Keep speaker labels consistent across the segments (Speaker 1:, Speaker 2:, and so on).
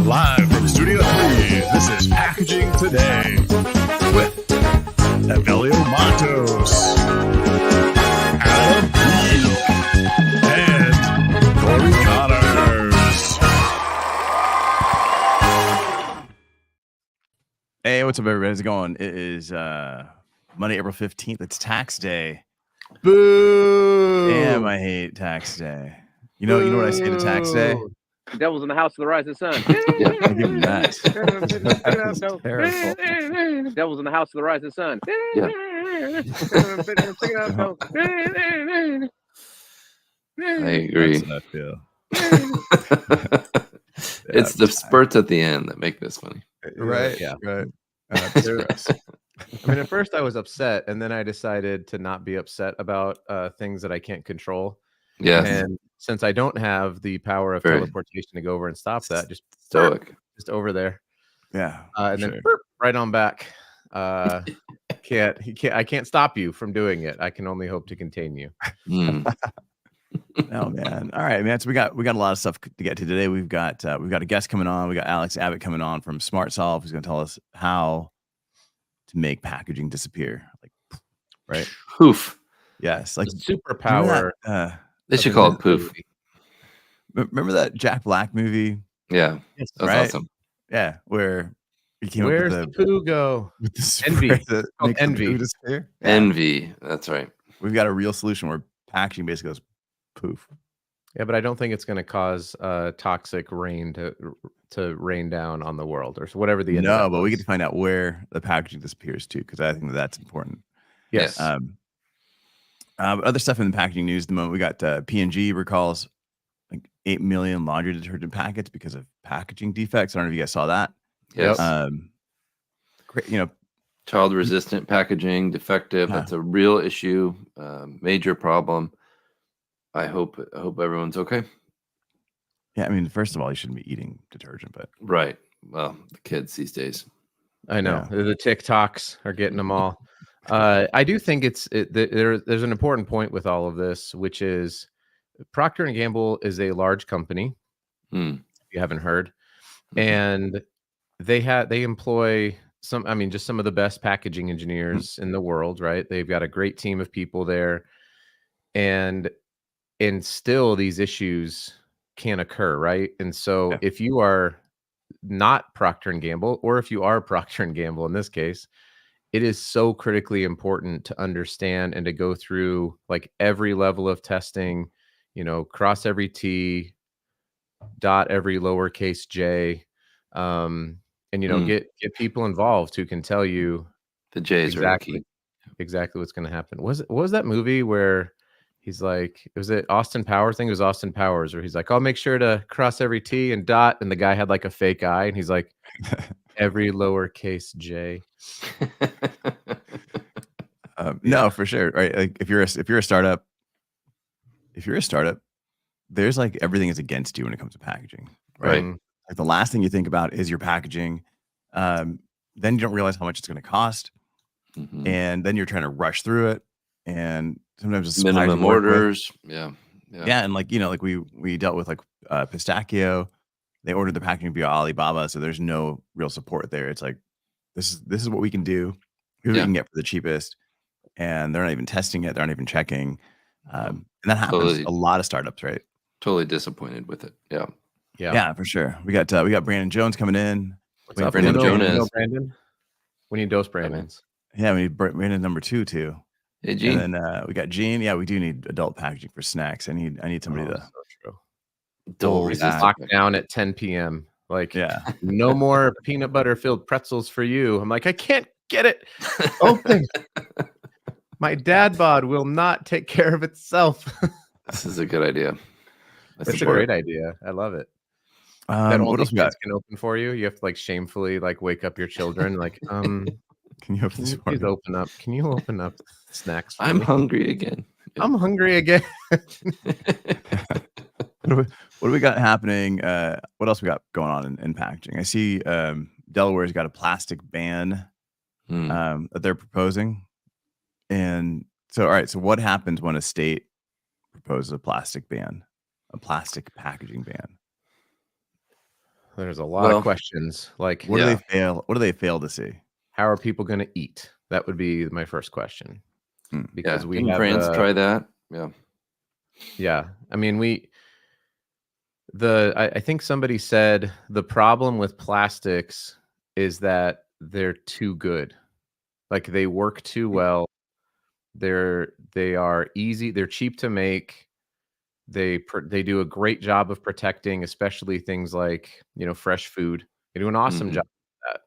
Speaker 1: Live from Studio 3, this is Packaging Today with Evelio Matos, Adam Peake, and Corey Connors.
Speaker 2: Hey, what's up, everybody? How's it going? It is Monday, April 15th. It's tax day.
Speaker 3: Boo!
Speaker 2: Damn, I hate tax day. You know what I say to tax day?
Speaker 4: The devil's in the house of the rising sun.
Speaker 2: Yeah, I give him that.
Speaker 3: That's terrible.
Speaker 4: The devil's in the house of the rising sun.
Speaker 5: I agree.
Speaker 2: That's what I feel.
Speaker 5: It's the spurts at the end that make this funny.
Speaker 3: Right?
Speaker 2: Yeah.
Speaker 3: Right.
Speaker 2: That's gross.
Speaker 3: I mean, at first I was upset, and then I decided to not be upset about things that I can't control.
Speaker 5: Yes.
Speaker 3: And since I don't have the power of
Speaker 5: Very
Speaker 3: teleportation to go over and stop that, just
Speaker 5: stoic.
Speaker 3: just over there,
Speaker 2: Yeah.
Speaker 3: and
Speaker 2: sure.
Speaker 3: then right on back. I can't stop you from doing it. I can only hope to contain you.
Speaker 5: Mm.
Speaker 2: Oh man. All right, man. So we got a lot of stuff to get to today. We've got a guest coming on. We got Alex Abbott coming on from SmartSolve, who's going to tell us how to make packaging disappear. Like, right?
Speaker 5: Poof.
Speaker 2: Yes. Like
Speaker 3: The superpower.
Speaker 5: They should call it poof.
Speaker 2: remember that Jack Black movie?
Speaker 5: Yeah.
Speaker 2: Yes,
Speaker 5: That's
Speaker 2: right?
Speaker 5: awesome.
Speaker 2: Yeah, where he came
Speaker 3: Where's
Speaker 2: up
Speaker 3: the
Speaker 2: with
Speaker 3: poo go?
Speaker 2: with the
Speaker 3: Envy.
Speaker 2: spray that
Speaker 3: called
Speaker 2: makes the
Speaker 3: envy.
Speaker 2: poo disappear. Yeah.
Speaker 5: Envy. That's right.
Speaker 2: We've got a real solution where packaging basically goes poof.
Speaker 3: Yeah, but I don't think it's going to cause toxic rain to rain down on the world or whatever the end of
Speaker 2: No,
Speaker 3: that
Speaker 2: but we
Speaker 3: was.
Speaker 2: get to find out where the packaging disappears to, because I think that's important.
Speaker 3: Yes.
Speaker 2: But other stuff in the packaging news at the moment, we got P&G recalls like 8 million laundry detergent packets because of packaging defects. I don't know if you guys saw that.
Speaker 5: Yes. Child resistant packaging, defective.
Speaker 2: Yeah.
Speaker 5: That's a real issue. Major problem. I hope everyone's okay.
Speaker 2: Yeah, I mean, first of all, you shouldn't be eating detergent, but
Speaker 5: Right. Well, the kids these days.
Speaker 3: I know
Speaker 2: yeah.
Speaker 3: the TikToks are getting them all. I do think there's an important point with all of this, which is Procter & Gamble is a large company.
Speaker 5: Hmm.
Speaker 3: If you haven't heard,
Speaker 5: Mhm.
Speaker 3: and they employ just some of the best packaging engineers in the world, right? They've got a great team of people there, and still these issues can occur, right? And so
Speaker 2: Yeah.
Speaker 3: if you are not Procter & Gamble, or if you are Procter & Gamble in this case, it is so critically important to understand and to go through like every level of testing, cross every T, dot every lowercase j, and get people involved who can tell you
Speaker 5: The J's are key.
Speaker 3: exactly what's going to happen. What was that movie where he's like, was it Austin Powers? I think it was Austin Powers, where he's like, I'll make sure to cross every T and dot, and the guy had like a fake eye, and he's like, every lowercase j.
Speaker 2: No, for sure. Right. Like if you're a startup, there's like everything is against you when it comes to packaging. Right.
Speaker 3: Mm,
Speaker 2: Like the last thing you think about is your packaging. Then you don't realize how much it's going to cost.
Speaker 5: Mhm.
Speaker 2: And then you're trying to rush through it. And sometimes the suppliers you
Speaker 5: Minimum
Speaker 2: work with-
Speaker 5: orders. Yeah.
Speaker 2: Yeah. And like we dealt with like Pistachio. They ordered the packaging via Alibaba, so there's no real support there. It's like this is what we can do. Here's what we
Speaker 5: Yeah.
Speaker 2: can get for the cheapest. And they're not even testing it, they're not even checking. And that happens
Speaker 5: Totally.
Speaker 2: a lot of startups, right?
Speaker 5: Totally disappointed with it. Yeah.
Speaker 3: yeah.
Speaker 2: For sure. We got Brandon Jones coming in.
Speaker 3: What's
Speaker 2: Wait,
Speaker 3: up,
Speaker 5: Brandon Jones.
Speaker 3: Brandon? We need those Brandons.
Speaker 2: Yeah, we need Brandon number 2 too.
Speaker 5: Hey, Gene.
Speaker 2: And then we got Gene. Yeah, we do need adult packaging for snacks. I need somebody to
Speaker 3: So true.
Speaker 5: Dole
Speaker 2: Yeah.
Speaker 5: resistant.
Speaker 3: Lock down at 10 p.m. Like,
Speaker 2: yeah.
Speaker 3: no more peanut butter filled pretzels for you. I'm like, I can't get it open. My dad bod will not take care of itself.
Speaker 5: This is a good idea.
Speaker 3: It's a
Speaker 5: support
Speaker 3: great
Speaker 5: it.
Speaker 3: idea. I love it. That
Speaker 2: What
Speaker 3: only
Speaker 2: else we got?
Speaker 3: kids can open for you. You have to like shamefully like wake up your children. Like,
Speaker 2: Can you open
Speaker 3: can
Speaker 2: this
Speaker 3: you
Speaker 2: for
Speaker 3: please
Speaker 2: me?
Speaker 3: open up? Can you open up snacks? For
Speaker 5: I'm
Speaker 3: me?
Speaker 5: hungry again.
Speaker 3: I'm hungry again.
Speaker 2: What do we got happening? What else we got going on in packaging? I see Delaware's got a plastic ban
Speaker 5: Hmm.
Speaker 2: that they're proposing. And so, all right. So what happens when a state proposes a plastic ban, a plastic packaging ban?
Speaker 3: There's a lot
Speaker 5: Well,
Speaker 3: of questions. Like,
Speaker 2: What
Speaker 5: Yeah.
Speaker 2: do they fail? What do they fail to see?
Speaker 3: how are people going to eat? That would be my first question.
Speaker 2: Hmm.
Speaker 3: Because
Speaker 5: Yeah.
Speaker 3: we
Speaker 5: Didn't
Speaker 3: have
Speaker 5: France try that? Yeah.
Speaker 3: Yeah. I mean, I think somebody said the problem with plastics is that they're too good. Like they work too well. They are easy. They're cheap to make. They do a great job of protecting, especially things like, fresh food. They do an awesome
Speaker 5: Mhm.
Speaker 3: job of that.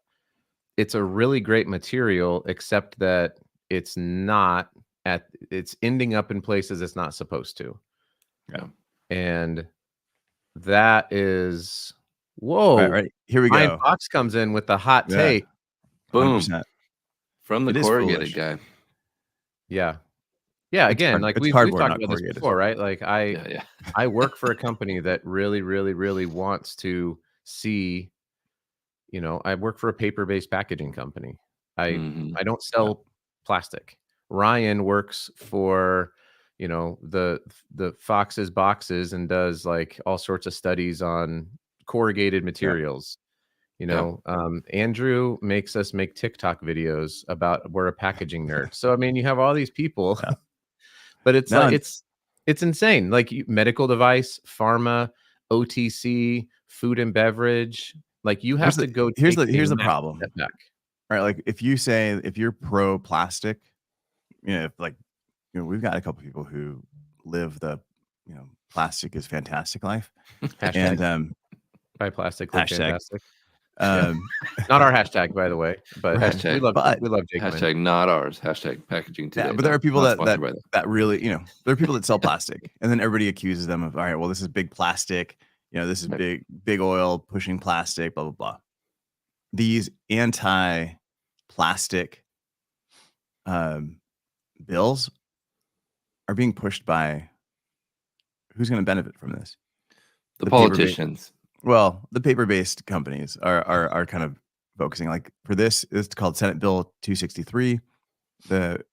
Speaker 3: It's a really great material, except that it's not it's ending up in places it's not supposed to.
Speaker 5: Yeah.
Speaker 3: And that is whoa.
Speaker 2: Right. Here we
Speaker 3: Ryan
Speaker 2: go.
Speaker 3: Fox comes in with the hot
Speaker 2: Yeah.
Speaker 3: take.
Speaker 5: Boom.
Speaker 2: 100%.
Speaker 5: From the
Speaker 2: It is
Speaker 5: corrugated
Speaker 2: foolish.
Speaker 5: guy.
Speaker 3: Yeah. Yeah,
Speaker 2: It's
Speaker 3: again,
Speaker 2: card-
Speaker 3: like
Speaker 2: it's
Speaker 3: we've
Speaker 2: cardboard,
Speaker 3: talked
Speaker 2: not
Speaker 3: about this
Speaker 2: corrugated.
Speaker 3: before, right? Like
Speaker 5: Yeah. Yeah.
Speaker 3: I work for a company that really, really, really wants to see, I work for a paper-based packaging company.
Speaker 5: Mhm.
Speaker 3: I don't sell plastic. Ryan works for, the Fox's boxes and does like all sorts of studies on corrugated materials. Andrew makes us make TikTok videos about we're a packaging nerd. So I mean, you have all these people,
Speaker 2: Yeah.
Speaker 3: but it's
Speaker 2: No,
Speaker 3: like it's insane. Like medical device, pharma, OTC, food and beverage. Like you have to go.
Speaker 2: Here's
Speaker 3: take
Speaker 2: the
Speaker 3: a massive
Speaker 2: problem.
Speaker 3: step back.
Speaker 2: Right. Like if you're pro plastic, we've got a couple people who live the, plastic is fantastic life.
Speaker 3: Hashtag
Speaker 2: And
Speaker 3: buy plastic. Look
Speaker 2: hashtag.
Speaker 3: fantastic.
Speaker 2: um
Speaker 3: Not our hashtag, by the way, but
Speaker 5: Hashtag.
Speaker 3: we love Jake.
Speaker 5: Hashtag not ours. Hashtag packaging today.
Speaker 2: yeah, but there are people
Speaker 5: Not
Speaker 2: that
Speaker 5: sponsored by them.
Speaker 2: that really, there are people that sell plastic, and then everybody accuses them of, all right, well, this is big plastic, this is
Speaker 5: Right.
Speaker 2: big oil pushing plastic, blah blah blah. These anti-plastic bills are being pushed by who's going to benefit from this?
Speaker 5: The
Speaker 2: the paper-based-
Speaker 5: politicians.
Speaker 2: Well, the paper-based companies are kind of focusing, like for this, it's called Senate Bill 263.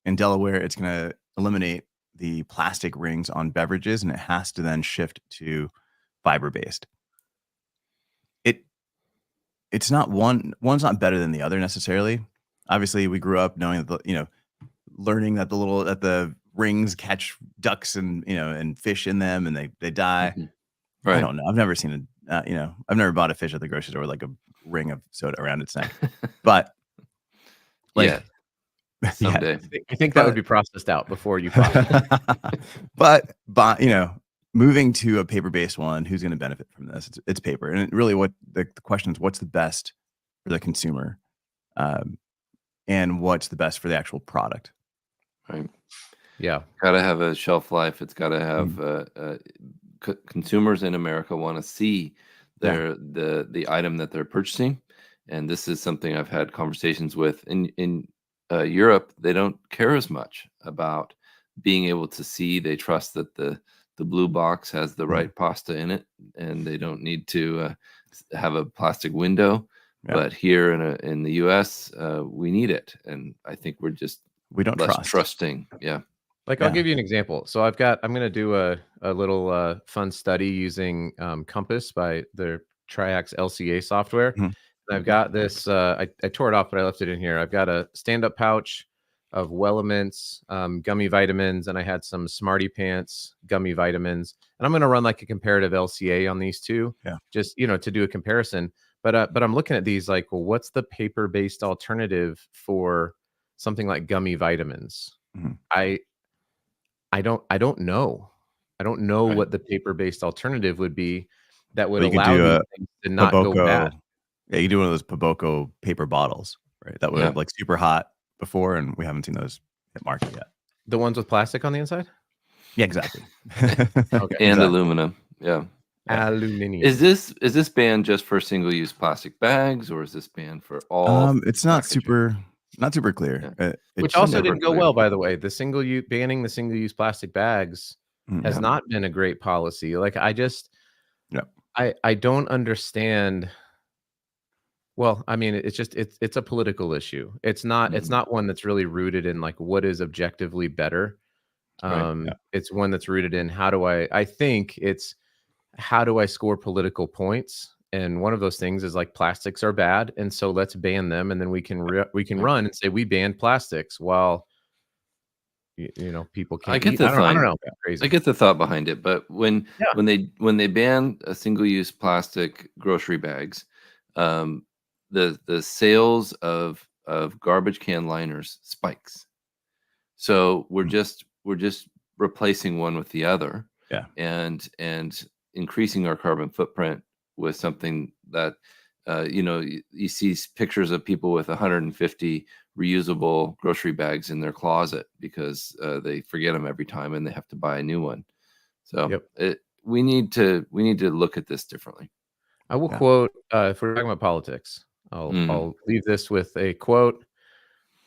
Speaker 2: In Delaware, it's going to eliminate the plastic rings on beverages, and it has to then shift to fiber-based. It's not one's not better than the other necessarily. Obviously, we grew up knowing that learning that the rings catch ducks and fish in them, and they die.
Speaker 5: Mhm.
Speaker 2: I
Speaker 5: Right.
Speaker 2: don't know. I've never seen I've never bought a fish at the grocery store with like a ring of soda around its neck. But
Speaker 5: Yeah.
Speaker 2: yeah.
Speaker 5: Someday.
Speaker 3: I think that would be processed out before you process it.
Speaker 2: but moving to a paper-based one, who's going to benefit from this? It's paper, and really, what the question is, what's the best for the consumer, and what's the best for the actual product?
Speaker 5: Right.
Speaker 3: Yeah.
Speaker 5: Got to have a shelf life. It's got to have consumers in America want to see the item that they're purchasing, and this is something I've had conversations with in Europe. They don't care as much about being able to see. They trust that the blue box has the right pasta in it, and they don't need to have a plastic window.
Speaker 2: Yeah.
Speaker 5: But here in the U.S., we need it, and I think we're just
Speaker 2: We don't
Speaker 5: less
Speaker 2: trust.
Speaker 5: trusting. Yeah.
Speaker 3: Like I'll give you an example. So I'm going to do a little fun study using Compass by their Triax LCA software.
Speaker 2: Mhm.
Speaker 3: And I've got this, I tore it off, but I left it in here. I've got a stand-up pouch of Wellemints gummy vitamins, and I had some Smarty Pants gummy vitamins. And I'm going to run like a comparative LCA on these two, just, to do a comparison. But I'm looking at these like, well, what's the paper-based alternative for something like gummy vitamins?
Speaker 2: Mhm.
Speaker 3: I don't know. I don't know
Speaker 5: Right.
Speaker 3: what the paper-based alternative would be that would
Speaker 2: Well, you could
Speaker 3: allow
Speaker 2: do
Speaker 3: these
Speaker 2: a
Speaker 3: things to not go bad.
Speaker 2: Yeah, you do one of those Paboko paper bottles, right? That were
Speaker 5: Yeah.
Speaker 2: like super hot before, and we haven't seen those hit market yet.
Speaker 3: The ones with plastic on the inside?
Speaker 2: Yeah, exactly.
Speaker 3: Okay.
Speaker 5: And
Speaker 2: Exactly.
Speaker 5: aluminum. Yeah.
Speaker 3: Aluminium.
Speaker 5: Is this banned just for single-use plastic bags, or is this banned for all?
Speaker 2: It's not
Speaker 5: packaging?
Speaker 2: super clear.
Speaker 3: Which
Speaker 2: It's
Speaker 3: also
Speaker 5: never
Speaker 3: didn't go
Speaker 5: clear.
Speaker 3: well, by the way. Banning the single-use plastic bags has
Speaker 2: Yeah.
Speaker 3: not been a great policy. Like I don't understand. Well, I mean, it's a political issue. It's not one that's really rooted in like what is objectively better.
Speaker 5: Right,
Speaker 3: It's one that's rooted in how do I think it's how do I score political points? one of those things is like plastics are bad, and so let's ban them, and then we can run and say we banned plastics while people can't.
Speaker 5: I get
Speaker 3: eat.
Speaker 5: the
Speaker 3: I don't
Speaker 5: thought.
Speaker 3: know. Crazy.
Speaker 5: I get the thought behind it, but when
Speaker 3: Yeah.
Speaker 5: they ban single-use plastic grocery bags, the sales of garbage can liners spikes. So we're just replacing one with the other,
Speaker 2: Yeah.
Speaker 5: and increasing our carbon footprint with something that you see pictures of people with 150 reusable grocery bags in their closet because they forget them every time and they have to buy a new one. So we need to look at this differently.
Speaker 3: I will
Speaker 2: Yeah.
Speaker 3: quote, if we're talking about politics, I'll leave this with a quote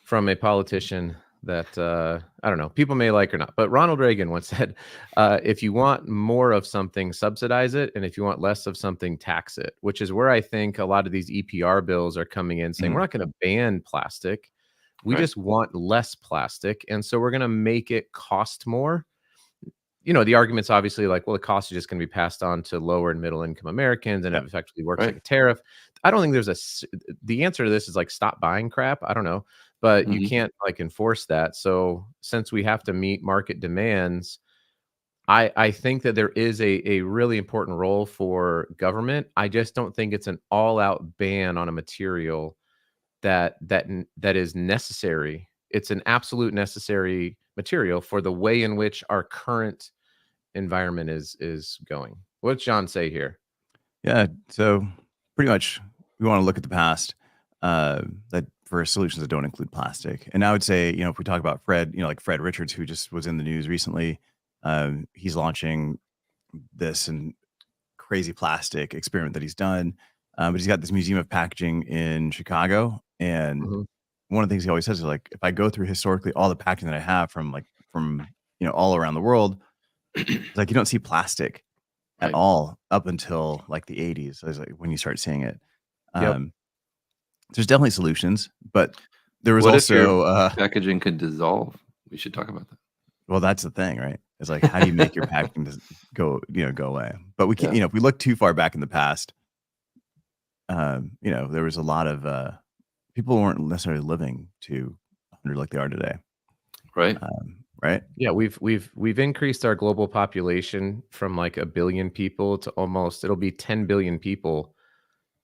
Speaker 3: from a politician that I don't know, people may like or not, but Ronald Reagan once said, if you want more of something, subsidize it, and if you want less of something, tax it, which is where I think a lot of these EPR bills are coming in saying we're not going to ban plastic. We just want less plastic, and so we're going to make it cost more. The argument's obviously like, well, the cost is just going to be passed on to lower and middle income Americans, and it effectively works like a tariff. I don't think the answer to this is like stop buying crap. I don't know, but you can't like enforce that. So since we have to meet market demands, I think that there is a really important role for government. I just don't think it's an all-out ban on a material that is necessary. It's an absolute necessary material for the way in which our current environment is going. What's John say here?
Speaker 2: Yeah. So pretty much we want to look at the past that for solutions that don't include plastic. And I would say, if we talk about Fred, like Fred Richards, who just was in the news recently, he's launching this and crazy plastic experiment that he's done. But he's got this museum of packaging in Chicago. And one of the things he always says is like, if I go through historically all the packaging that I have from all around the world, it's like you don't see plastic at all up until like the 80s. It's like when you start seeing it. There's definitely solutions, but there was
Speaker 5: what
Speaker 2: also
Speaker 5: if your packaging could dissolve? We should talk about that.
Speaker 2: Well, that's the thing, right? It's like, how do you make your packaging go away? But we can't, if we look too far back in the past, there was a lot of people weren't necessarily living to 100 like they are today.
Speaker 5: Right.
Speaker 2: Right.
Speaker 3: Yeah, we've increased our global population from like 1 billion people to almost it'll be 10 billion people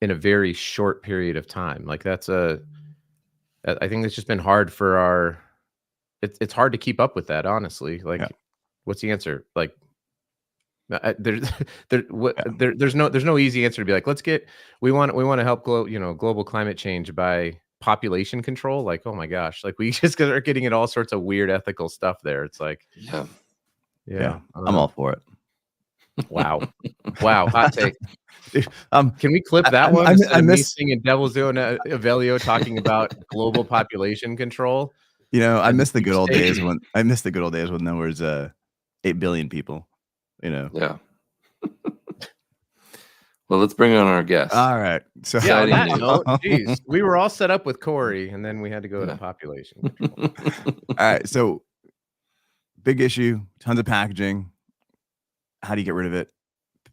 Speaker 3: in a very short period of time. Like I think it's just been hard for it's hard to keep up with that, honestly. Like, what's the answer? Like, there's no easy answer to be like, we want to help global climate change by population control. Like, oh my gosh, like we just are getting at all sorts of weird ethical stuff there. It's like,
Speaker 2: yeah, I'm all for it.
Speaker 3: Wow, hot take. Can we clip that one?
Speaker 2: I miss
Speaker 3: seeing Devil's doing Avelio talking about global population control.
Speaker 2: I miss the good old days when there was 8 billion people.
Speaker 5: Yeah. Well, let's bring on our guest.
Speaker 2: All right. So
Speaker 3: on that note, geez, we were all set up with Corey, and then we had to go to population control.
Speaker 2: All right. So big issue, tons of packaging. How do you get rid of it?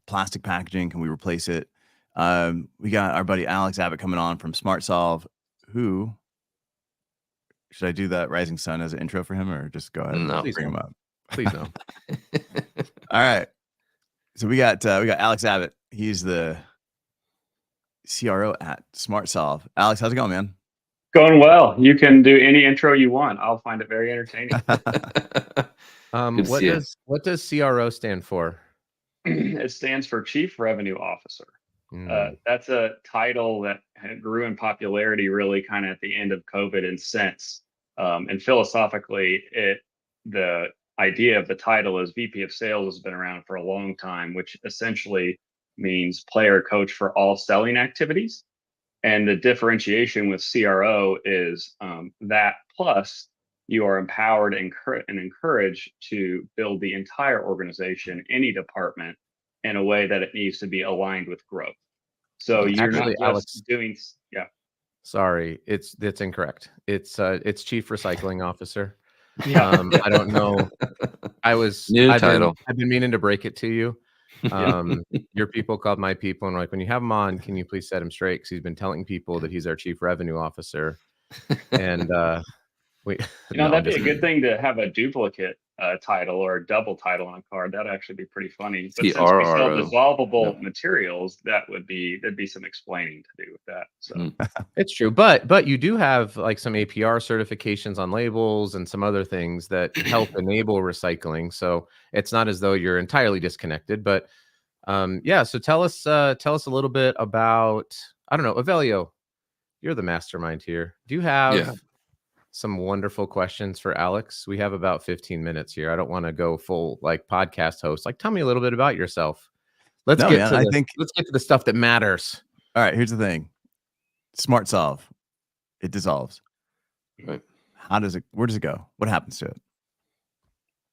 Speaker 2: Plastic packaging. Can we replace it? We got our buddy Alex Abbott coming on from SmartSolve. Who should I do that Rising Sun as an intro for him, or just go ahead and bring him up?
Speaker 3: Please no.
Speaker 2: All right. So we got Alex Abbott. He's the CRO at SmartSolve. Alex, how's it going, man?
Speaker 6: Going well. You can do any intro you want. I'll find it very entertaining.
Speaker 3: What does CRO stand for?
Speaker 6: It stands for Chief Revenue Officer. That's a title that grew in popularity really kind of at the end of COVID and since. And philosophically, the idea of the title is VP of Sales has been around for a long time, which essentially means player coach for all selling activities. And the differentiation with CRO is that plus you are empowered and encouraged to build the entire organization, any department, in a way that it needs to be aligned with growth. So you're
Speaker 3: actually,
Speaker 6: not just doing,
Speaker 3: Sorry, it's incorrect. It's Chief Recycling Officer. I don't know.
Speaker 5: New title.
Speaker 3: I've been meaning to break it to you. Your people called my people and were like, when you have him on, can you please set him straight? Because he's been telling people that he's our chief revenue officer. And we, no,
Speaker 6: that'd be
Speaker 3: just
Speaker 6: a good thing to have a duplicate title or a double title on a card. That'd actually be pretty funny. But since we sell
Speaker 5: TRRO.
Speaker 6: dissolvable
Speaker 5: Yep.
Speaker 6: materials, there'd be some explaining to do with that. So
Speaker 3: It's true, but you do have like some APR certifications on labels and some other things that help enable recycling. So it's not as though you're entirely disconnected. But yeah, so tell us a little bit about, I don't know, Avelio, you're the mastermind here. Do you have some wonderful questions for Alex? We have about 15 minutes here. I don't want to go full like podcast host. Like, tell me a little bit about yourself. Let's get to the stuff that matters.
Speaker 2: All right, here's the thing. Smart Solve, it dissolves.
Speaker 5: Right.
Speaker 2: Where does it go? What happens to it?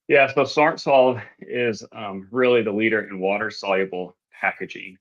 Speaker 6: Yeah, so Smart Solve is really the leader in water soluble packaging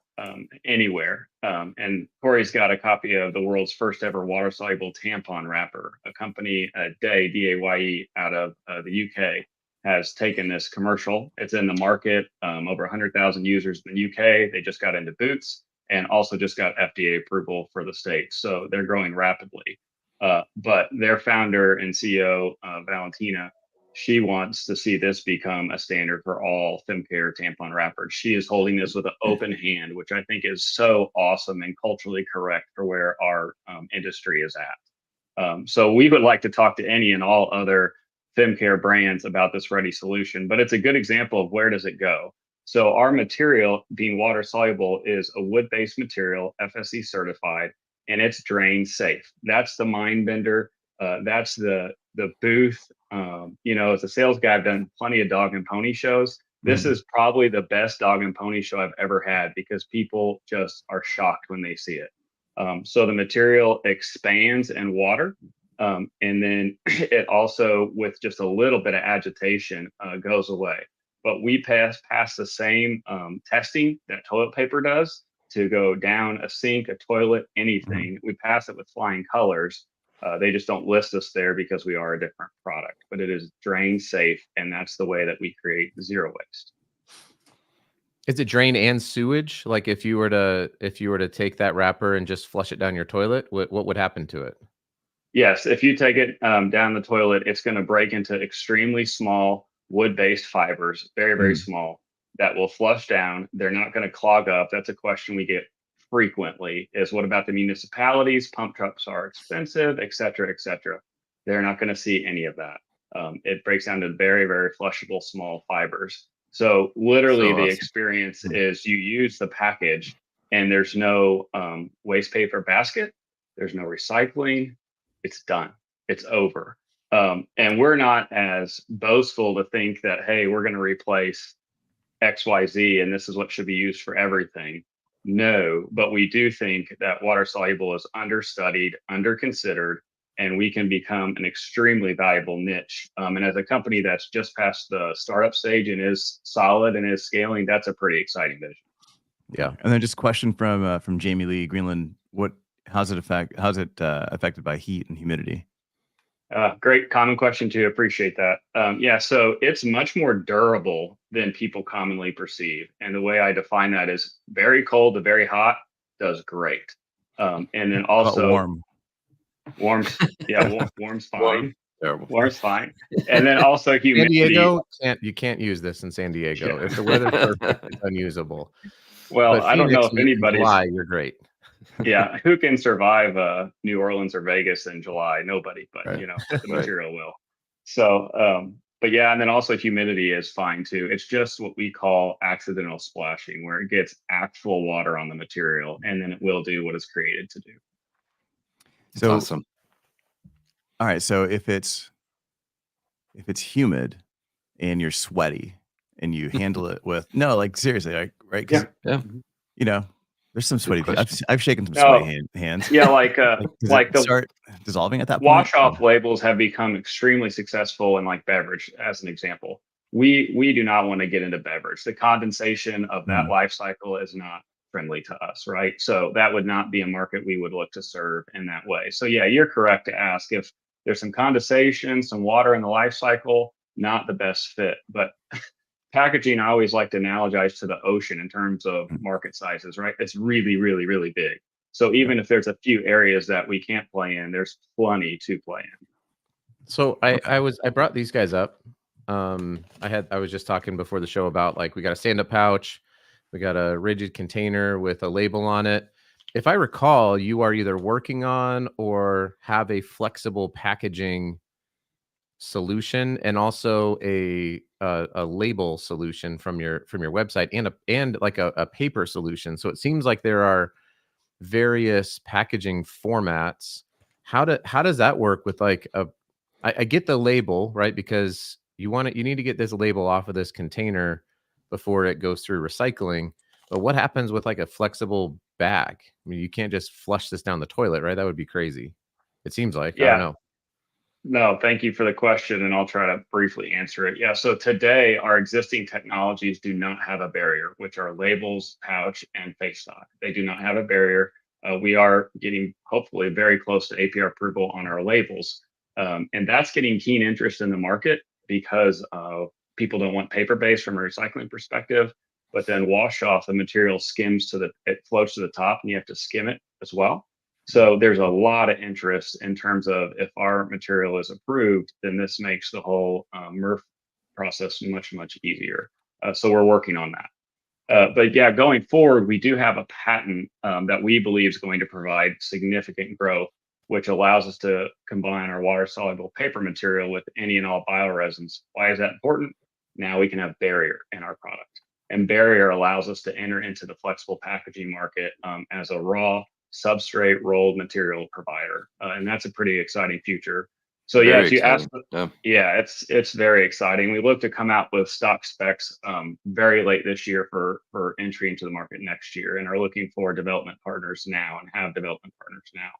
Speaker 6: anywhere. And Corey's got a copy of the world's first ever water soluble tampon wrapper. A company, Daye, D-A-Y-E, out of the UK, has taken this commercial. It's in the market, over 100,000 users in the UK. They just got into Boots and also just got FDA approval for the States. So they're growing rapidly. But their founder and CEO, Valentina, she wants to see this become a standard for all FemCare tampon wrappers. She is holding this with an open hand, which I think is so awesome and culturally correct for where our industry is at. So we would like to talk to any and all other FemCare brands about this ready solution, but it's a good example of where does it go. So our material, being water soluble, is a wood-based material, FSC certified, and it's drain safe. That's the mind bender. That's the booth. As a sales guy, I've done plenty of dog and pony shows. This is probably the best dog and pony show I've ever had because people just are shocked when they see it. So the material expands in water. And then it also, with just a little bit of agitation, goes away. But we pass the same testing that toilet paper does to go down a sink, a toilet, anything. We pass it with flying colors. They just don't list us there because we are a different product, but it is drain safe. And that's the way that we create zero waste.
Speaker 3: Is it drain and sewage? Like if you were to take that wrapper and just flush it down your toilet, what would happen to it?
Speaker 6: Yes, if you take it down the toilet, it's going to break into extremely small wood-based fibers, very, very small, that will flush down. They're not going to clog up. That's a question we get frequently, is what about the municipalities? Pump trucks are expensive, et cetera, et cetera. They're not going to see any of that. It breaks down to very, very flushable small fibers. So literally the experience is you use the package and there's no waste paper basket. There's no recycling. It's done. It's over. And we're not as boastful to think that, hey, we're going to replace XYZ and this is what should be used for everything. No, but we do think that water soluble is understudied, underconsidered, and we can become an extremely valuable niche. And as a company that's just past the startup stage and is solid and is scaling, that's a pretty exciting vision.
Speaker 2: Yeah. And then just a question from Jamie Lee Greenland. How's it affected by heat and humidity?
Speaker 6: Great common question too. Appreciate that. So it's much more durable than people commonly perceive. And the way I define that is very cold to very hot does great. And then also warm's fine.
Speaker 5: Terrible.
Speaker 6: Warm's fine. And then also humidity.
Speaker 3: San Diego, you can't use this in San Diego. If the weather's perfect, it's unusable.
Speaker 6: Well, I don't know if anybody's
Speaker 3: July, you're great.
Speaker 6: Yeah, who can survive New Orleans or Vegas in July? Nobody, but
Speaker 3: Right.
Speaker 6: the material will. So, but yeah, and then also humidity is fine too. It's just what we call accidental splashing, where it gets actual water on the material, and then it will do what it's created to do.
Speaker 2: So
Speaker 5: Awesome.
Speaker 2: All right, so if it's humid and you're sweaty and you handle it with seriously, right? 'Cause,
Speaker 5: Yeah.
Speaker 2: there's some sweaty.
Speaker 5: question.
Speaker 2: I've shaken some sweaty hands.
Speaker 6: Yeah,
Speaker 2: Does it
Speaker 6: the
Speaker 2: start dissolving at that point?
Speaker 6: wash off labels have become extremely successful in like beverage, as an example. We do not want to get into beverage. The condensation of that life cycle is not friendly to us, right? So that would not be a market we would look to serve in that way. So yeah, you're correct to ask if there's some condensation, some water in the life cycle, not the best fit. But packaging, I always like to analogize to the ocean in terms of market sizes, right? It's really, really, really big. So even if there's a few areas that we can't play in, there's plenty to play in.
Speaker 3: So I brought these guys up. I was just talking before the show about, like, we got a stand-up pouch, we got a rigid container with a label on it. If I recall, you are either working on or have a flexible packaging solution, and also a label solution from your website, and like a paper solution. So it seems like there are various packaging formats. How does that work with, like, I get the label, right? Because you need to get this label off of this container before it goes through recycling. But what happens with, like, a flexible bag? I mean, you can't just flush this down the toilet, right? That would be crazy. It seems like. I don't know.
Speaker 6: No, thank you for the question, and I'll try to briefly answer it. Yeah, so today our existing technologies do not have a barrier, which are labels, pouch, and face stock. They do not have a barrier. We are getting, hopefully, very close to APR approval on our labels, and that's getting keen interest in the market because people don't want paper-based from a recycling perspective, but then wash off, the material skims it floats to the top, and you have to skim it as well. So there's a lot of interest in terms of, if our material is approved, then this makes the whole MRF process much, much easier. So we're working on that. But yeah, going forward, we do have a patent that we believe is going to provide significant growth, which allows us to combine our water-soluble paper material with any and all bioresins. Why is that important? Now we can have barrier in our product. And barrier allows us to enter into the flexible packaging market as a raw substrate rolled material provider, and that's a pretty exciting future. So
Speaker 5: Very
Speaker 6: yeah, if you ask,
Speaker 5: yeah.
Speaker 6: it's very exciting. We look to come out with stock specs very late this year for entry into the market next year, and are looking for development partners now, and have development partners now.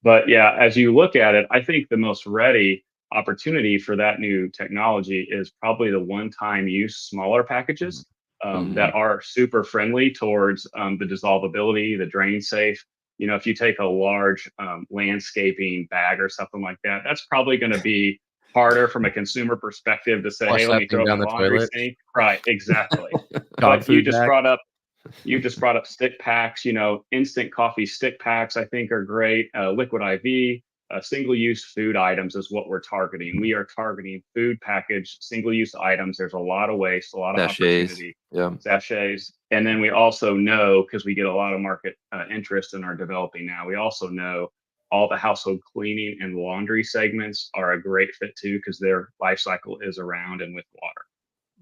Speaker 6: But yeah, as you look at it, I think the most ready opportunity for that new technology is probably the one-time use smaller packages that are super friendly towards the dissolvability, the drain safe. You know, if you take a large landscaping bag or something like that, that's probably going to be harder from a consumer perspective to say, hey, let me throw it in the laundry sink. Right, exactly. But you just brought up stick packs. You know, instant coffee stick packs, I think, are great. Liquid IV, single-use food items is what we're targeting. We are targeting food packaged single-use items. There's a lot of waste, a lot of opportunity. Sachets. And then we also know, because we get a lot of market interest in our developing now, we also know all the household cleaning and laundry segments are a great fit too, because their life cycle is around and with water.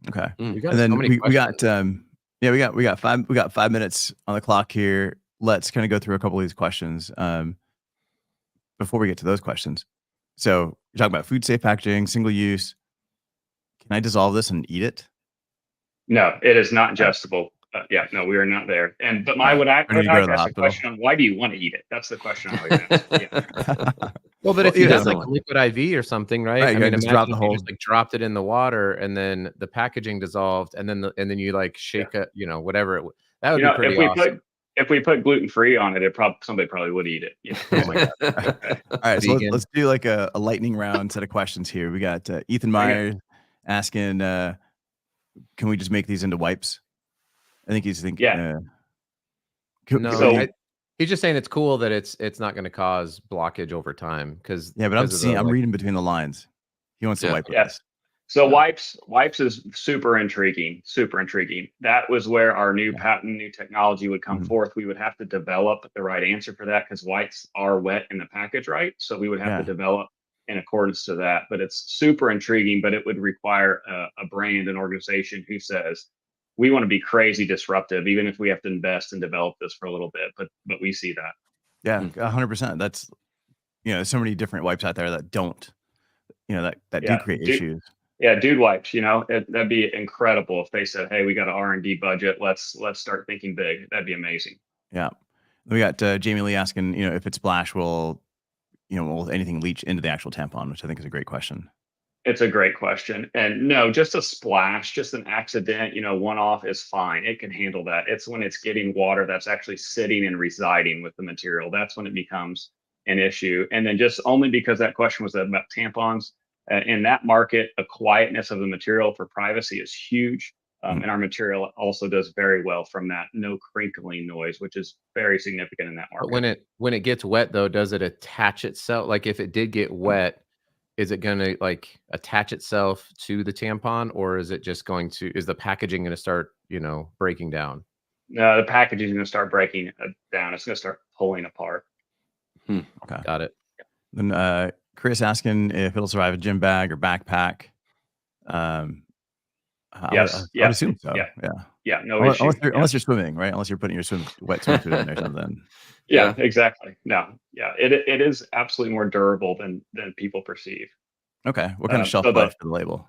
Speaker 2: Okay. And then we got 5 minutes on the clock here. Let's kind of go through a couple of these questions before we get to those questions. So you're talking about food safe packaging, single use. Can I dissolve this and eat it?
Speaker 6: No, it is not ingestible. Yeah, no, we are not there. But I would ask the question on, why do you want to eat it? That's the question I always ask. Yeah.
Speaker 3: Well, but if you have like a liquid IV or something, right? I mean,
Speaker 2: just drop the whole,
Speaker 3: just like dropped it in the water, and then the packaging dissolved, and then you like shake it, you know, whatever that would be pretty awesome.
Speaker 6: If we put gluten free on it, somebody probably would eat it. You know? Oh my God.
Speaker 2: Okay. All right, so let's do like a lightning round set of questions here. We got Ethan Meyer asking, can we just make these into wipes? I think he's thinking.
Speaker 6: Yeah.
Speaker 3: He's just saying it's cool that it's not going to cause blockage over time, because
Speaker 2: but I'm reading between the lines. He wants to wipe with this.
Speaker 6: So wipes is super intriguing. That was where our new patent, new technology would come forth. We would have to develop the right answer for that, because wipes are wet in the package, right? So we would have to develop in accordance to that. But it's super intriguing, but it would require a brand, an organization who says, we want to be crazy disruptive, even if we have to invest and develop this for a little bit. But we see that.
Speaker 2: Yeah, 100%. That's, there's so many different wipes out there that don't, that do create issues.
Speaker 6: Yeah, dude wipes, that'd be incredible if they said, hey, we got an R&D budget. Let's start thinking big. That'd be amazing.
Speaker 2: Yeah. We got Jamie Lee asking, if it splash, will anything leach into the actual tampon, which I think is a great question.
Speaker 6: It's a great question. And no, just a splash, just an accident, one off is fine. It can handle that. It's when it's getting water that's actually sitting and residing with the material. That's when it becomes an issue. And then just only because that question was about tampons, In that market, the quietness of the material for privacy is huge. And our material also does very well from that no crinkling noise, which is very significant in that market.
Speaker 3: But when it gets wet though, does it attach itself? Like if it did get wet, is it going to like attach itself to the tampon, or is it just going to, is the packaging going to start, breaking down?
Speaker 6: No, the packaging is going to start breaking down. It's going to start pulling apart.
Speaker 2: Okay.
Speaker 3: Got it.
Speaker 2: Then Chris asking if it'll survive a gym bag or backpack.
Speaker 6: Yes.
Speaker 2: I would assume so.
Speaker 6: Yeah. No
Speaker 2: Unless,
Speaker 6: issue.
Speaker 2: unless you're swimming, right? Unless you're putting your wet swimsuit in or something.
Speaker 6: Yeah, exactly. No, yeah, it is absolutely more durable than people perceive.
Speaker 2: Okay. What kind of shelf
Speaker 6: so
Speaker 2: life for the label?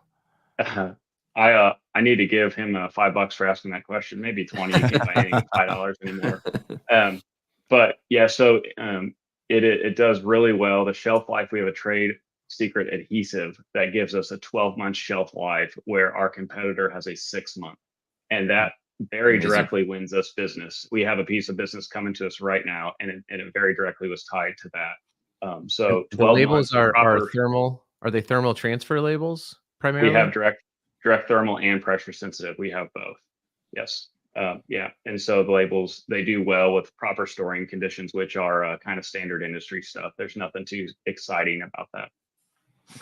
Speaker 6: I need to give him $5 for asking that question. Maybe 20. You can't buy anything for $5 anymore. But yeah, so it does really well. The shelf life, we have a trade secret adhesive that gives us a 12-month shelf life, where our competitor has a 6-month, and that very
Speaker 5: Amazing.
Speaker 6: directly wins us business. We have a piece of business coming to us right now, and it very directly was tied to that. So
Speaker 3: The
Speaker 6: 12
Speaker 3: labels
Speaker 6: months
Speaker 3: are thermal. Are they thermal transfer labels primarily?
Speaker 6: We have direct thermal and pressure sensitive. We have both. Yes. Yeah. And so the labels, they do well with proper storing conditions, which are kind of standard industry stuff. There's nothing too exciting about that.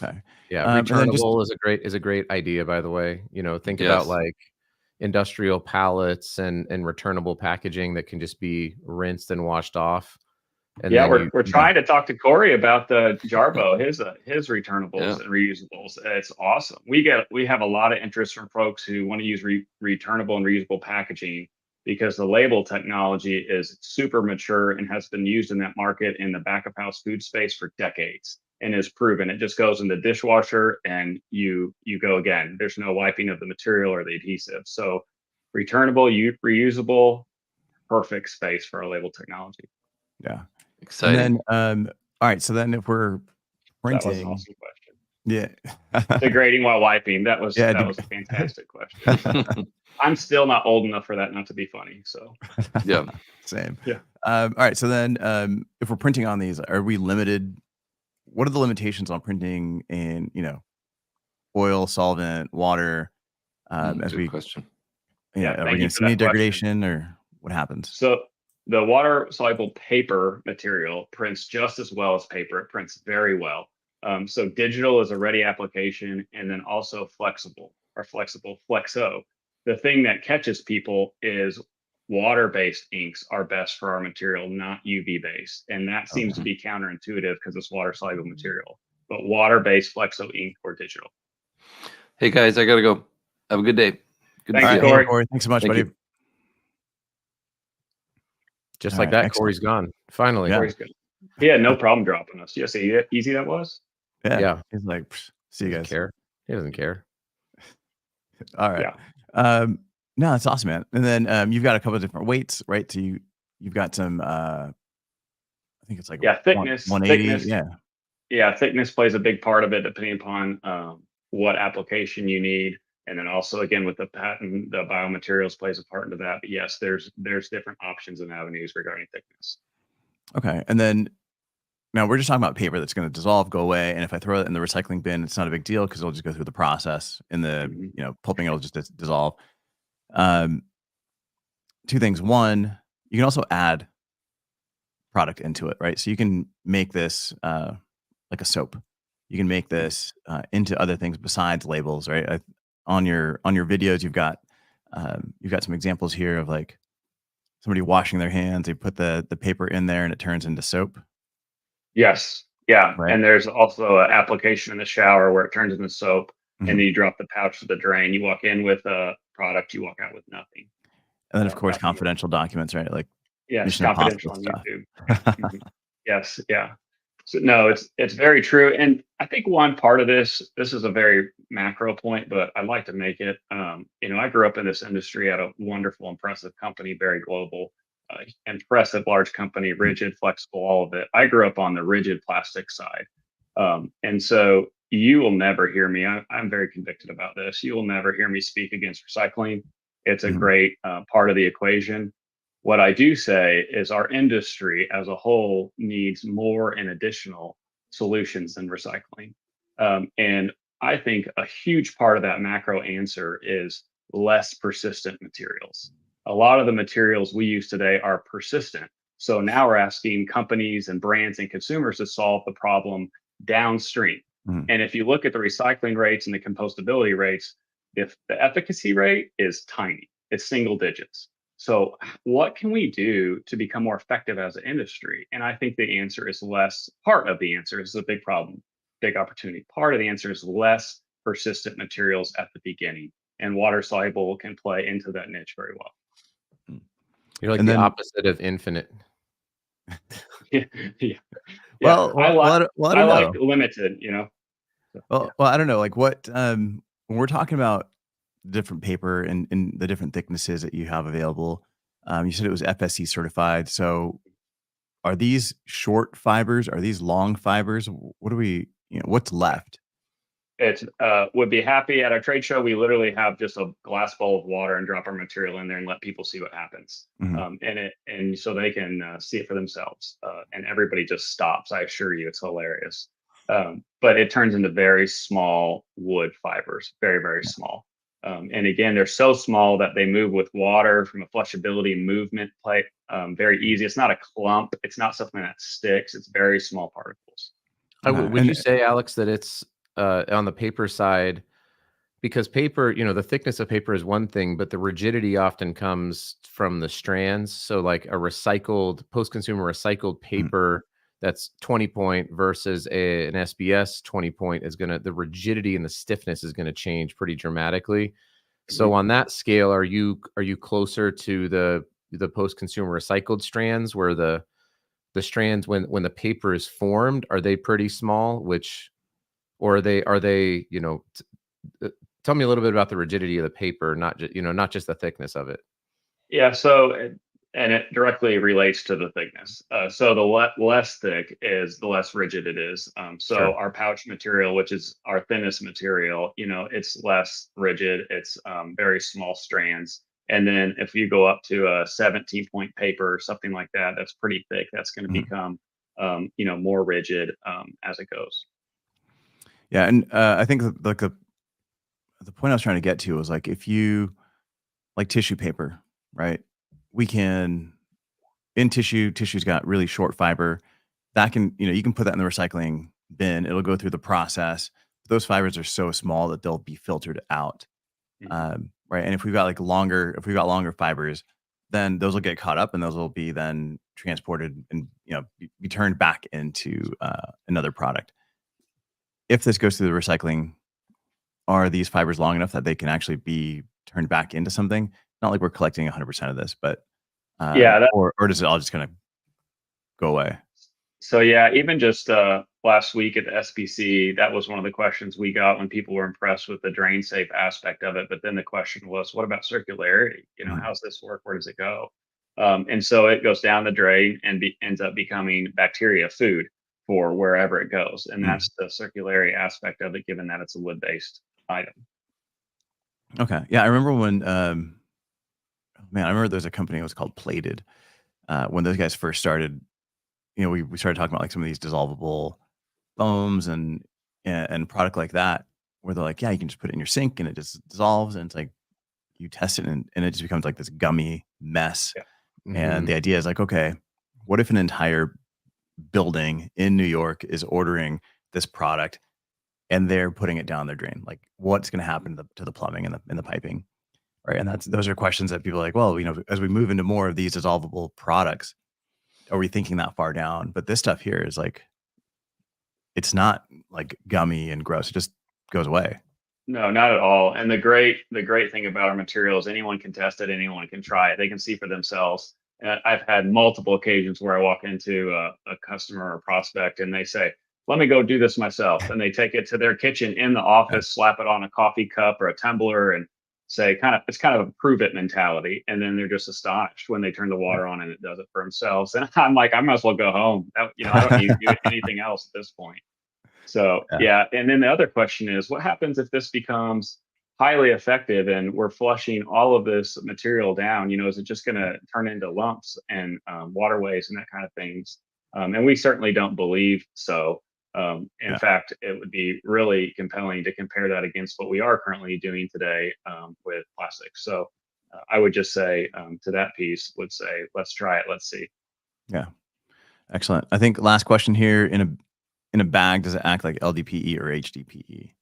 Speaker 2: Okay.
Speaker 3: Yeah,
Speaker 2: and then
Speaker 3: returnable is a great idea, by the way. Think about
Speaker 5: Yes.
Speaker 3: like industrial pallets and returnable packaging that can just be rinsed and washed off. And
Speaker 6: yeah,
Speaker 3: then
Speaker 6: we're trying to talk to Corey about the Jarbo, his returnables
Speaker 5: Yeah.
Speaker 6: and reusables. It's awesome. We have a lot of interest from folks who want to use returnable and reusable packaging, because the label technology is super mature and has been used in that market in the back of house food space for decades, and is proven. It just goes in the dishwasher and you go again. There's no wiping of the material or the adhesive. So returnable, reusable, perfect space for our label technology.
Speaker 2: Yeah.
Speaker 5: Exciting.
Speaker 2: And then, all right. So then if we're
Speaker 6: That was an
Speaker 2: printing,
Speaker 6: awesome question.
Speaker 2: yeah.
Speaker 6: Degrading while wiping. That was
Speaker 2: Yeah,
Speaker 6: that was a fantastic question. I'm still not old enough for that not to be funny. So
Speaker 5: Yeah.
Speaker 2: Same.
Speaker 6: Yeah.
Speaker 2: All right. So then, if we're printing on these, are we limited? What are the limitations on printing in, oil, solvent, water? As
Speaker 5: Good
Speaker 2: we,
Speaker 5: question.
Speaker 2: are
Speaker 6: thank
Speaker 2: we
Speaker 6: you
Speaker 2: going to
Speaker 6: for
Speaker 2: see any
Speaker 6: that question.
Speaker 2: degradation, or what happens?
Speaker 6: So the water soluble paper material prints just as well as paper. It prints very well. So digital is a ready application, and then also flexible Flexo. The thing that catches people is water-based inks are best for our material, not UV-based. And that seems to be counterintuitive because it's water-soluble material. But water-based Flexo ink or digital.
Speaker 5: Hey guys, I gotta go. Have a good day. Good
Speaker 6: Thanks,
Speaker 5: to see
Speaker 2: All
Speaker 5: you.
Speaker 2: right,
Speaker 6: Corey.
Speaker 2: Thanks so much,
Speaker 5: Thank
Speaker 2: buddy.
Speaker 5: you.
Speaker 3: just
Speaker 2: All
Speaker 3: like
Speaker 2: right,
Speaker 3: that,
Speaker 2: excellent.
Speaker 3: Corey's gone. Finally.
Speaker 2: Yeah.
Speaker 6: Corey's good. He had no problem dropping us. You see how easy that was?
Speaker 2: Yeah. He's like, see you
Speaker 3: Doesn't
Speaker 2: guys.
Speaker 3: care. He doesn't care.
Speaker 2: All right.
Speaker 6: Yeah.
Speaker 2: No, that's awesome, man. And then you've got a couple of different weights, right? So you've got some I think it's like
Speaker 6: thickness.
Speaker 2: 180.
Speaker 6: Thickness.
Speaker 2: Yeah.
Speaker 6: Yeah, thickness plays a big part of it, depending upon what application you need. And then also, again, with the patent, the biomaterials plays a part into that. But yes, there's different options and avenues regarding thickness.
Speaker 2: Okay. And then now we're just talking about paper that's going to dissolve, go away. And if I throw it in the recycling bin, it's not a big deal because it'll just go through the process. In the pulping, it'll just dissolve. Two things. One, you can also add product into it, right? So you can make this like a soap. You can make this into other things besides labels, right? On your videos, you've got some examples here of like somebody washing their hands. They put the paper in there and it turns into soap.
Speaker 6: Yes. Yeah.
Speaker 2: Right.
Speaker 6: And there's also an application in the shower where it turns into soap, and then you drop the pouch to the drain. You walk in with a product, you walk out with nothing.
Speaker 2: And then, of course, confidential documents, right? Like
Speaker 6: yes,
Speaker 2: Mission
Speaker 6: confidential on
Speaker 2: Impossible
Speaker 6: YouTube. Yes. Yeah. So no, it's very true. And I think one part of this is a very macro point, but I'd like to make it. I grew up in this industry at a wonderful, impressive company, very global, impressive large company, rigid, flexible, all of it. I grew up on the rigid plastic side. And so you will never hear me. I'm very convicted about this. You will never hear me speak against recycling. It's a great part of the equation. What I do say is our industry as a whole needs more and additional solutions than recycling. And I think a huge part of that macro answer is less persistent materials. A lot of the materials we use today are persistent. So now we're asking companies and brands and consumers to solve the problem downstream.
Speaker 2: Mhm.
Speaker 6: And if you look at the recycling rates and the compostability rates, if the efficacy rate is tiny, it's single digits. So what can we do to become more effective as an industry? And I think the answer is less. Part of the answer is a big problem, big opportunity. Part of the answer is less persistent materials at the beginning, and water soluble can play into that niche very well.
Speaker 3: You're like
Speaker 2: And
Speaker 3: the
Speaker 2: then-
Speaker 3: opposite of infinite.
Speaker 6: Yeah, yeah.
Speaker 2: Well,
Speaker 6: I like
Speaker 2: I don't know.
Speaker 6: limited.
Speaker 2: Well, I don't know. Like what when we're talking about different paper and the different thicknesses that you have available, you said it was FSC certified. So are these short fibers? Are these long fibers? What do we, what's left?
Speaker 6: It's would be happy at our trade show. We literally have just a glass bowl of water and drop our material in there and let people see what happens.
Speaker 2: Mhm.
Speaker 6: And so they can see it for themselves. And everybody just stops. I assure you, it's hilarious. But it turns into very small wood fibers, very, very small. And again, they're so small that they move with water from a flushability movement plate. Very easy. It's not a clump. It's not something that sticks. It's very small particles.
Speaker 3: Would
Speaker 2: And-
Speaker 3: you say, Alex, that it's on the paper side, because paper, the thickness of paper is one thing, but the rigidity often comes from the strands. So like a recycled, post-consumer recycled paper that's 20 point versus an SBS 20 point the rigidity and the stiffness is going to change pretty dramatically. So on that scale, are you closer to the post-consumer recycled strands, where the strands when the paper is formed, are they pretty small, or are they tell me a little bit about the rigidity of the paper, not just the thickness of it.
Speaker 6: Yeah. And it directly relates to the thickness. So the less thick is, the less rigid it is. So
Speaker 3: Sure.
Speaker 6: our pouch material, which is our thinnest material, it's less rigid. It's very small strands. And then if you go up to a 17 point paper or something like that, that's pretty thick. That's going to become, more rigid as it goes.
Speaker 2: Yeah. And I think like the point I was trying to get to was like, if you like tissue paper, right? We can in tissue's got really short fiber that can, you can put that in the recycling bin. It'll go through the process. Those fibers are so small that they'll be filtered out. Right. And if we've got longer fibers, then those will get caught up and those will be then transported and, be turned back into another product. If this goes through the recycling, are these fibers long enough that they can actually be turned back into something? Not like we're collecting 100% of this, but or does it all just kind of go away?
Speaker 6: So yeah, even just last week at the SPC, that was one of the questions we got when people were impressed with the drain safe aspect of it. But then the question was, what about circularity? How's this work? Where does it go? And so it goes down the drain and ends up becoming bacteria food for wherever it goes. And that's the circularity aspect of it, given that it's a wood-based item.
Speaker 2: Okay. Yeah. I remember when, I remember there's a company that was called Plated. When those guys first started, we started talking about like some of these dissolvable foams and product like that, where they're like, yeah, you can just put it in your sink and it just dissolves. And it's like, you test it and it just becomes like this gummy mess.
Speaker 6: Yeah.
Speaker 2: And the idea is like, okay, what if an entire building in New York is ordering this product and they're putting it down their drain? Like, what's going to happen to the plumbing and the piping, right? And those are questions that people are like, well, as we move into more of these dissolvable products, are we thinking that far down? But this stuff here is like, it's not like gummy and gross; it just goes away.
Speaker 6: No, not at all. And the great thing about our material is anyone can test it, anyone can try it. They can see for themselves. And I've had multiple occasions where I walk into a customer or prospect and they say, let me go do this myself. And they take it to their kitchen in the office, slap it on a coffee cup or a tumbler and say it's kind of a prove it mentality. And then they're just astonished when they turn the water on and it does it for themselves. And I'm like, I might as well go home. I don't need to do anything else at this point. So yeah. And then the other question is, what happens if this becomes highly effective and we're flushing all of this material down? Is it just going to turn into lumps and waterways and that kind of things? And we certainly don't believe so. In fact, it would be really compelling to compare that against what we are currently doing today with plastics. So I would just say to that piece, would say, let's try it. Let's see.
Speaker 2: Yeah. Excellent. I think last question here, in a bag, does it act like LDPE or HDPE?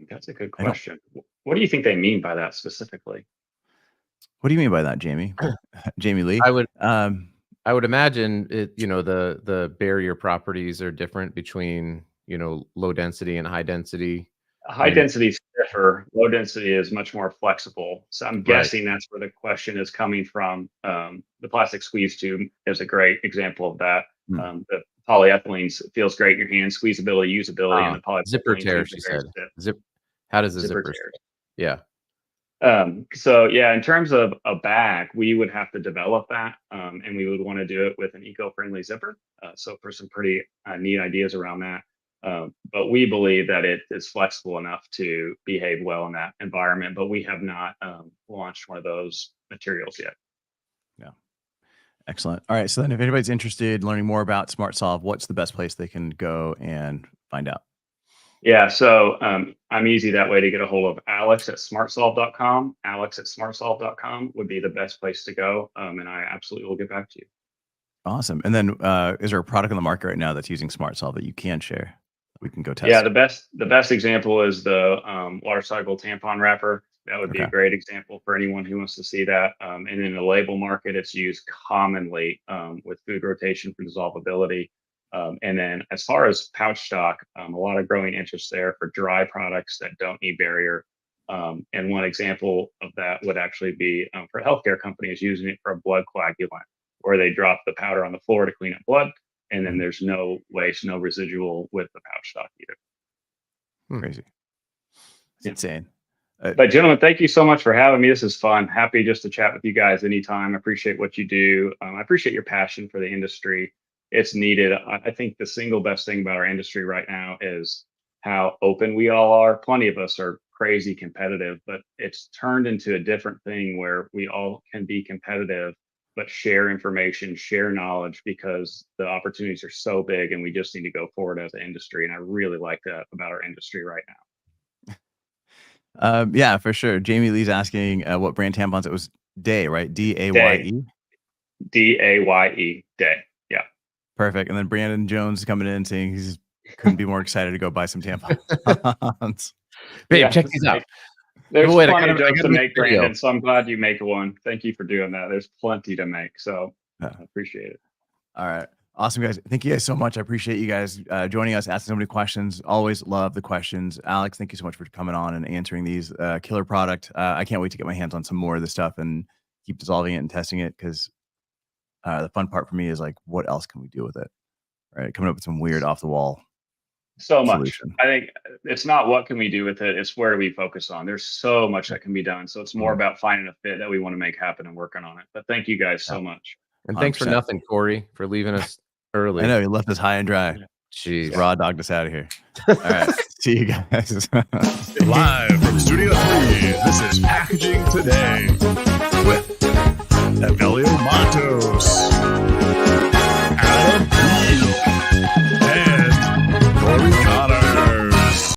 Speaker 6: That's a good question. What do you think they mean by that specifically?
Speaker 2: What do you mean by that, Jamie? Jamie Lee?
Speaker 3: I would imagine it, the barrier properties are different between, low density and high density.
Speaker 6: High density is stiffer. Low density is much more flexible. So I'm guessing that's where the question is coming from. The plastic squeeze tube is a great example of that. The polyethylene feels great in your hand, squeezability, usability, and the polyethylene
Speaker 3: zipper tear, she said. How does the zipper tear? Yeah.
Speaker 6: So yeah, in terms of a bag, we would have to develop that, and we would want to do it with an eco-friendly zipper. So for some pretty neat ideas around that. But we believe that it is flexible enough to behave well in that environment, but we have not launched one of those materials yet.
Speaker 2: Yeah. Excellent. All right. So then if anybody's interested in learning more about SmartSolve, what's the best place they can go and find out?
Speaker 6: Yeah, so I'm easy that way to get a hold of Alex at smartsolve.com. Alex at smartsolve.com would be the best place to go. And I absolutely will get back to you.
Speaker 2: Awesome. And then is there a product on the market right now that's using SmartSolve that you can share? We can go test.
Speaker 6: Yeah, the best example is the water soluble tampon wrapper. That would be a great example for anyone who wants to see that. And in the label market, it's used commonly with food rotation for dissolvability. And then as far as pouch stock, a lot of growing interest there for dry products that don't need barrier. And one example of that would actually be for healthcare companies using it for a blood coagulant, where they drop the powder on the floor to clean up blood. And then there's no waste, no residual with the pouch stock either.
Speaker 2: Crazy. It's insane.
Speaker 6: But gentlemen, thank you so much for having me. This is fun. Happy just to chat with you guys anytime. I appreciate what you do. I appreciate your passion for the industry. It's needed. I think the single best thing about our industry right now is how open we all are. Plenty of us are crazy competitive, but it's turned into a different thing where we all can be competitive, but share information, share knowledge, because the opportunities are so big and we just need to go forward as an industry. And I really like that about our industry right now.
Speaker 2: Yeah, for sure. Jamie Lee's asking what brand tampons. It was Day, right? D-A-Y-E?
Speaker 6: D-A-Y-E, Day. Yeah.
Speaker 2: Perfect. And then Brandon Jones is coming in saying he's couldn't be more excited to go buy some tampons.
Speaker 3: Babe, check these out.
Speaker 6: There's plenty of jokes to make, Brandon, so I'm glad you make one. Thank you for doing that. There's plenty to make, so I appreciate it.
Speaker 2: All right. Awesome, guys. Thank you guys so much. I appreciate you guys joining us, asking so many questions. Always love the questions. Alex, thank you so much for coming on and answering these. Killer product. I can't wait to get my hands on some more of this stuff and keep dissolving it and testing it, because the fun part for me is like, what else can we do with it? Right? Coming up with some weird off the wall.
Speaker 6: So much. Solution. I think it's not what can we do with it, it's where we focus on. There's so much that can be done. So it's more about finding a fit that we want to make happen and working on it. But thank you guys so much.
Speaker 3: And thanks 100%. For nothing, Corey, for leaving us early.
Speaker 2: I know, he left us high and dry.
Speaker 3: Jeez.
Speaker 2: Raw dogged us out of here. All right. See you guys.
Speaker 1: Live from Studio 3, this is Packaging Today with Evelio Matos.